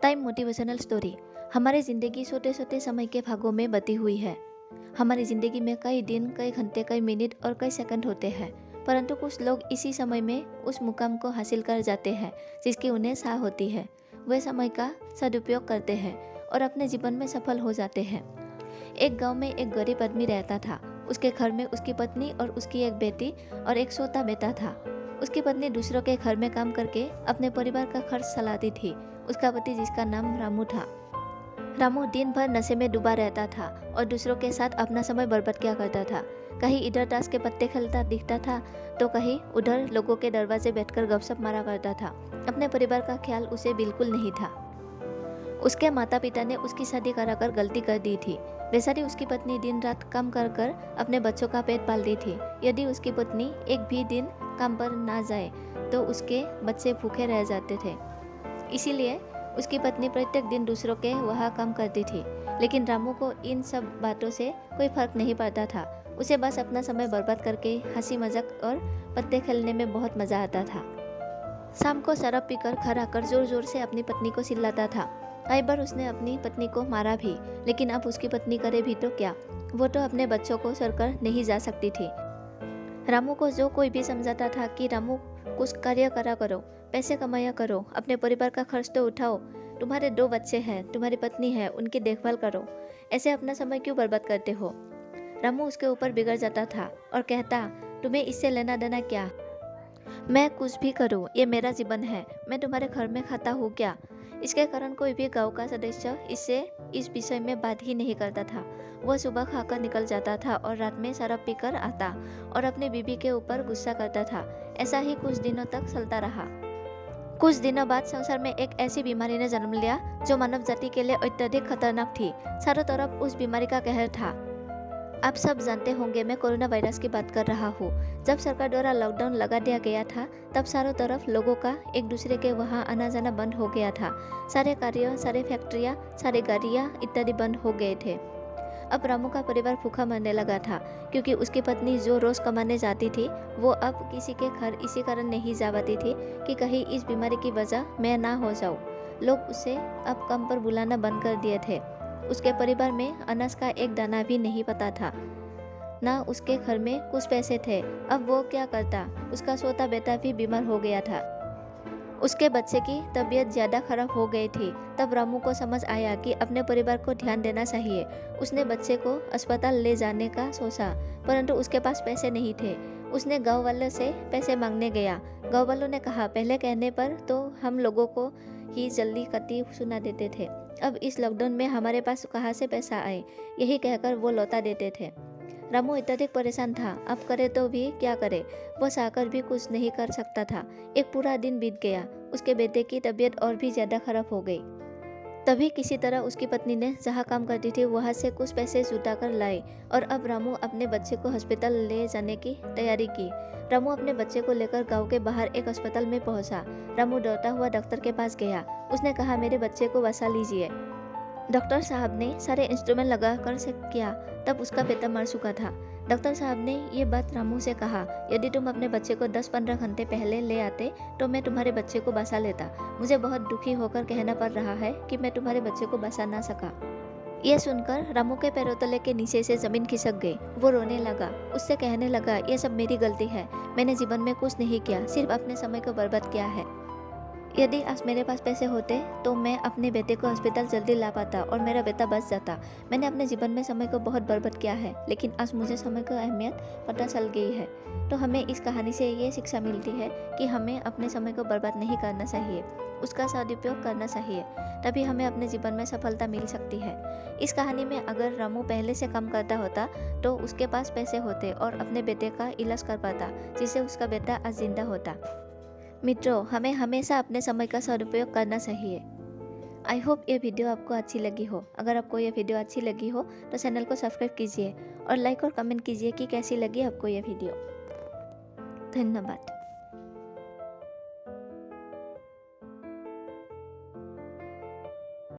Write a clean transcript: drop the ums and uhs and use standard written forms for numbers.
Time motivational story हमारी ज़िंदगी छोटे छोटे समय के भागों में बटी हुई है। हमारी ज़िंदगी में कई दिन, कई घंटे, कई मिनट और कई सेकंड होते हैं, परंतु कुछ लोग इसी समय में उस मुकाम को हासिल कर जाते हैं जिसकी उन्हें चाह होती है। वे समय का सदुपयोग करते हैं और अपने जीवन में सफल हो जाते हैं। एक गांव में एक गरीब आदमी रहता था। उसके घर में उसकी पत्नी और उसकी एक बेटी और एक छोटा बेटा था। उसकी पत्नी दूसरों के घर में काम करके अपने परिवार का खर्च चलाती थी। उसका पति, जिसका नाम रामू था, रामू दिन भर नशे में डूबा रहता था और दूसरों के साथ अपना समय बर्बाद किया करता था। कहीं इधर ताश के पत्ते खेलता दिखता था तो कहीं उधर लोगों के दरवाजे बैठकर गपशप मारा करता था। अपने परिवार का ख्याल उसे बिल्कुल नहीं था। उसके माता पिता ने उसकी शादी कराकर गलती कर दी थी। बेचारी उसकी पत्नी दिन रात काम कर कर अपने बच्चों का पेट पालती थी। यदि उसकी पत्नी एक भी दिन काम पर ना जाए तो उसके बच्चे भूखे रह जाते थे। इसीलिए उसकी पत्नी प्रत्येक दिन दूसरों के वहाँ काम करती थी। लेकिन रामू को इन सब बातों से कोई फर्क नहीं पड़ता था। उसे बस अपना समय बर्बाद करके हंसी मजाक और पत्ते खेलने में बहुत मज़ा आता था। शाम को शराब पीकर घर आकर जोर जोर से अपनी पत्नी को चिल्लाता था। कई बार उसने अपनी पत्नी को मारा भी, लेकिन अब उसकी पत्नी करे भी तो क्या, वो तो अपने बच्चों को छोड़कर नहीं जा सकती थी। रामू को जो कोई भी समझाता था कि रामू कुछ कार्य करा करो, पैसे कमाया करो, अपने परिवार का खर्च तो उठाओ, तुम्हारे 2 बच्चे हैं, तुम्हारी पत्नी है, उनकी देखभाल करो, ऐसे अपना समय क्यों बर्बाद करते हो। रामू उसके ऊपर बिगड़ जाता था और कहता, तुम्हें इससे लेना देना क्या, मैं कुछ भी करूं, ये मेरा जीवन है, मैं तुम्हारे घर में खाता हूँ क्या। इसके कारण कोई भी गांव का सदस्य इससे इस विषय में बात ही नहीं करता था। वह सुबह खाकर निकल जाता था और रात में शराब पीकर आता और अपने बीबी के ऊपर गुस्सा करता था। ऐसा ही कुछ दिनों तक चलता रहा। कुछ दिनों बाद संसार में एक ऐसी बीमारी ने जन्म लिया जो मानव जाति के लिए अत्यधिक खतरनाक थी। चारों तरफ उस बीमारी का कहर था। आप सब जानते होंगे मैं कोरोना वायरस की बात कर रहा हूँ। जब सरकार द्वारा लॉकडाउन लगा दिया गया था तब चारों तरफ लोगों का एक दूसरे के वहाँ आना जाना बंद हो गया था। सारे कार्य, सारे फैक्ट्रियाँ, सारे गाड़ियाँ इत्यादि बंद हो गए थे। अब रामू का परिवार भूखा मरने लगा था क्योंकि उसकी पत्नी जो रोज़ कमाने जाती थी वो अब किसी के घर इसी कारण नहीं जा पाती थी कि कहीं इस बीमारी की वजह मैं ना हो जाऊँ। लोग उसे अब काम पर बुलाना बंद कर दिए थे। उसके परिवार में अनाज का एक दाना भी नहीं पता था, ना उसके घर में कुछ पैसे थे। अब वो क्या करता। उसका छोटा बेटा भी बीमार हो गया था। उसके बच्चे की तबीयत ज़्यादा खराब हो गई थी। तब रामू को समझ आया कि अपने परिवार को ध्यान देना चाहिए। उसने बच्चे को अस्पताल ले जाने का सोचा, परंतु उसके पास पैसे नहीं थे। उसने गांव वालों से पैसे मांगने गया। गांव वालों ने कहा, पहले कहने पर तो हम लोगों को ही जल्दी कती सुना देते थे, अब इस लॉकडाउन में हमारे पास कहाँ से पैसा आए, यही कहकर वो लौटा देते थे। रामू अत्यधिक परेशान था। अब करे तो भी क्या करे, वो चाहकर भी कुछ नहीं कर सकता था। एक पूरा दिन बीत गया। उसके बेटे की तबीयत और भी ज़्यादा खराब हो गई। तभी किसी तरह उसकी पत्नी ने जहाँ काम करती थी वहाँ से कुछ पैसे जुटा कर लाई और अब रामू अपने बच्चे को अस्पताल ले जाने की तैयारी की। रामू अपने बच्चे को लेकर गांव के बाहर एक अस्पताल में पहुंचा। रामू डरता हुआ डॉक्टर के पास गया। उसने कहा, मेरे बच्चे को बचा लीजिए। डॉक्टर साहब ने सारे इंस्ट्रूमेंट लगा कर चेक किया, तब उसका बेटा मर चुका था। डॉक्टर साहब ने ये बात रामू से कहा, यदि तुम अपने बच्चे को 10-15 घंटे पहले ले आते तो मैं तुम्हारे बच्चे को बचा लेता। मुझे बहुत दुखी होकर कहना पड़ रहा है कि मैं तुम्हारे बच्चे को बचा ना सका। यह सुनकर रामू के पैरों तले के नीचे से जमीन खिसक गई। वो रोने लगा। उससे कहने लगा, यह सब मेरी गलती है, मैंने जीवन में कुछ नहीं किया, सिर्फ अपने समय को बर्बाद किया है। यदि आज मेरे पास पैसे होते तो मैं अपने बेटे को अस्पताल जल्दी ला पाता और मेरा बेटा बच जाता। मैंने अपने जीवन में समय को बहुत बर्बाद किया है, लेकिन आज मुझे समय की अहमियत पता चल गई है। तो हमें इस कहानी से ये शिक्षा मिलती है कि हमें अपने समय को बर्बाद नहीं करना चाहिए, उसका सदुपयोग करना चाहिए, तभी हमें अपने जीवन में सफलता मिल सकती है। इस कहानी में अगर रामू पहले से काम करता होता तो उसके पास पैसे होते और अपने बेटे का इलाज कर पाता, जिससे उसका बेटा आज जिंदा होता। मित्रों, हमें हमेशा अपने समय का सदुपयोग करना चाहिए। आई होप ये वीडियो आपको अच्छी लगी हो। अगर आपको ये वीडियो अच्छी लगी हो तो चैनल को सब्सक्राइब कीजिए और लाइक और कमेंट कीजिए कि कैसी लगी आपको ये वीडियो। धन्यवाद।